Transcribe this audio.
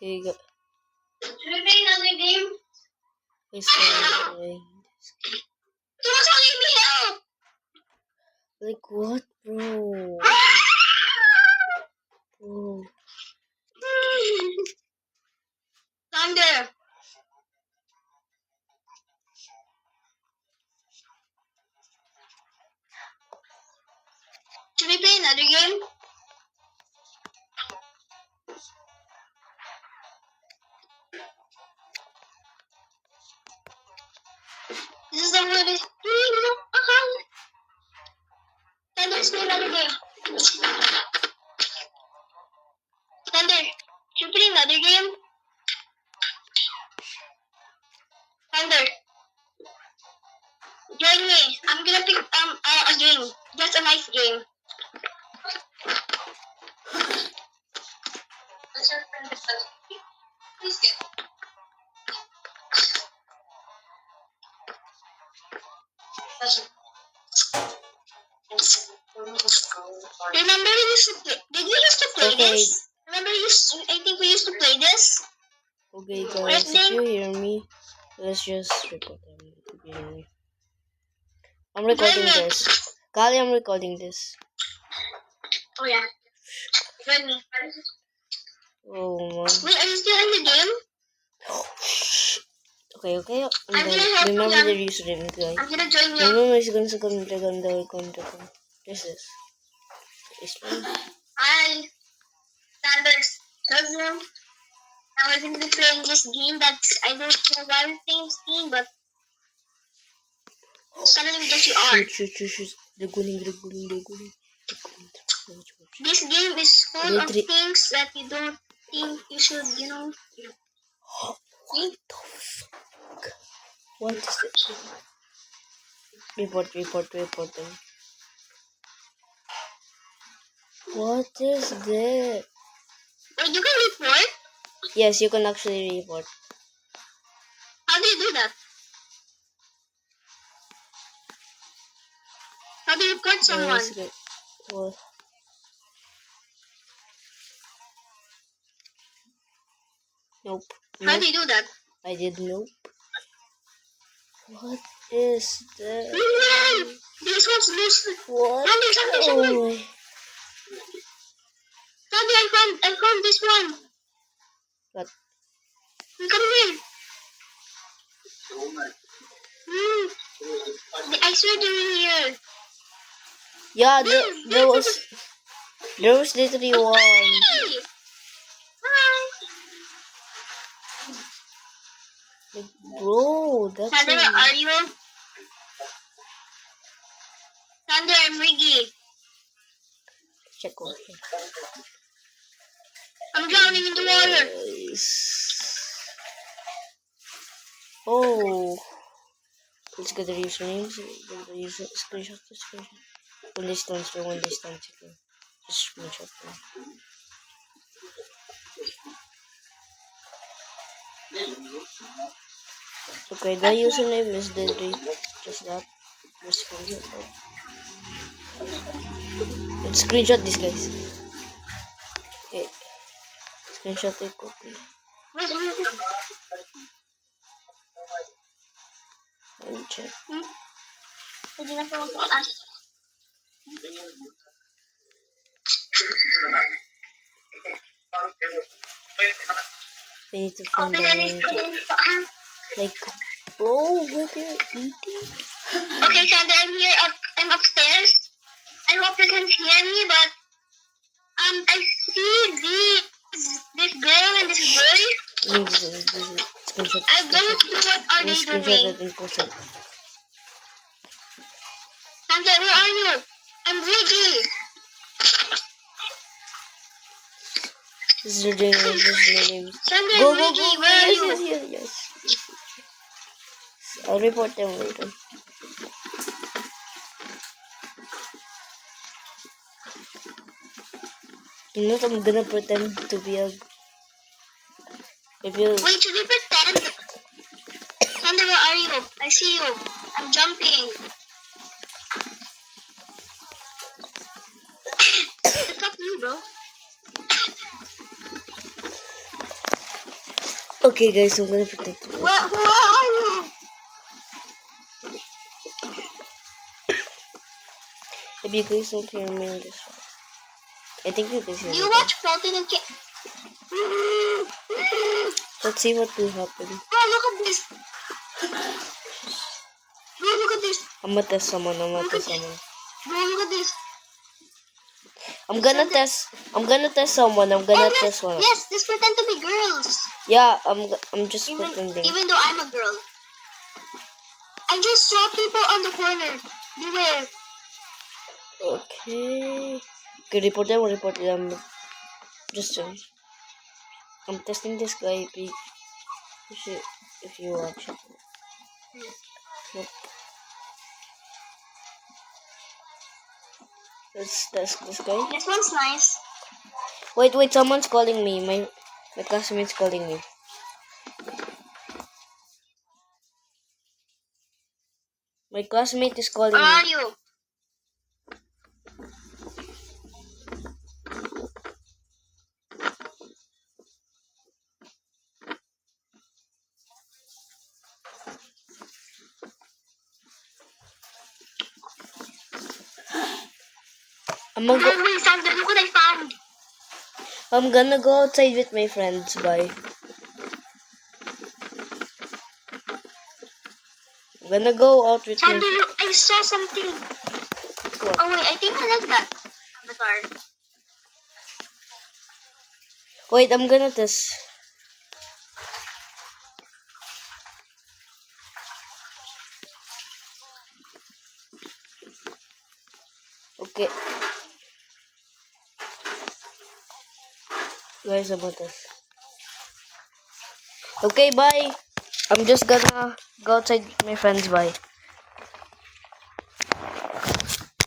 Okay, go. Should we play another game? Please play. Someone's calling me help! Like what, bro? Bro. Thunder! Should we play another game? This is the word. Thunder, let's play another game. Thunder, should we play another game? Thunder, join me. I'm gonna pick a game. Just a nice game. What's your friend? Please get. Remember we used to play. Did we used to play this? Remember I think we used to play this. Okay, guys, if you hear me, let's just record them. If you hear me. I'm recording this. Kali, I'm recording this. Oh yeah. Join me. Oh man. Wait, are you still in the game? Okay. I'm gonna help you. Remember the username, guys. I'm gonna join you. Remember second dragon. This is. Hi, Sanders. Cousin. I was going to be playing this game that's, I don't know why I'm playing this game, but suddenly that you are. Shoot. They're going. This game is full of things that you don't think you should, What the fuck? What is it? Report them. What is that? Wait, you can report? Yes, you can actually report. How do you do that? How do you report someone? What? Nope. How do you do that? I did nope. What is that? This one's loose. What? Sandy, I found this one. What? Come here. I swear they're here. Yeah, there was literally one. Hi. Like, bro, that's Thunder, are you? Thunder, I'm Riggy. Check over here. I'm drowning in the water. Oh. Let's get the usernames. Screenshot. One distance. Okay. Just screenshot them. Okay, the username is Dedry. Just that. Just screenshot that. Let's screenshot this, guys. Okay. Screenshot it quickly. And check. We need to find the link. Like, bro, what are you eating? Okay, Sandra, I'm here. I'm upstairs. I hope you can hear me, but I see this girl and this boy. Screenshot. I don't know what are they doing. Screenshot and post it. Sandra, where are you? I'm Riggy. This is the name. Sandra, Go. Riggy, where are you? Yes. I'll report them later. You know, I'm gonna pretend to be a. Wait, should we pretend? Sandra, where are you? I see you. I'm jumping. It's not you, bro. Okay, guys, I'm gonna protect you. Who are you? If you guys don't hear me in this one, I think you guys hear Do me. you watch Floating and Kid? Let's see what will happen. Bro, look at this. Bro, look at this. I'm gonna test someone. I'm gonna test someone. Bro, look at this. I'm gonna test someone. I'm gonna Oh, test one. yes, let's pretend to be girls. Yeah, I'm just pretending. Even though I'm a girl. I just saw people on the corner. Beware. Okay. Okay, report them. Report them. Just I'm testing this guy. If you watch it. Nope. Let's test this guy. This one's nice. Wait. Someone's calling me. My classmate's calling me. My classmate is calling Where are me. you? I'm gonna go. Wait, Sandra, look what I found. I'm gonna go outside with my friends. Bye. I'm gonna go out with Sandra, my. look, I saw something. What? Oh wait, I think I like that. Avatar. Wait, I'm gonna test. Okay. Guys, about this. Okay, bye. I'm just gonna go outside with my friends. Bye.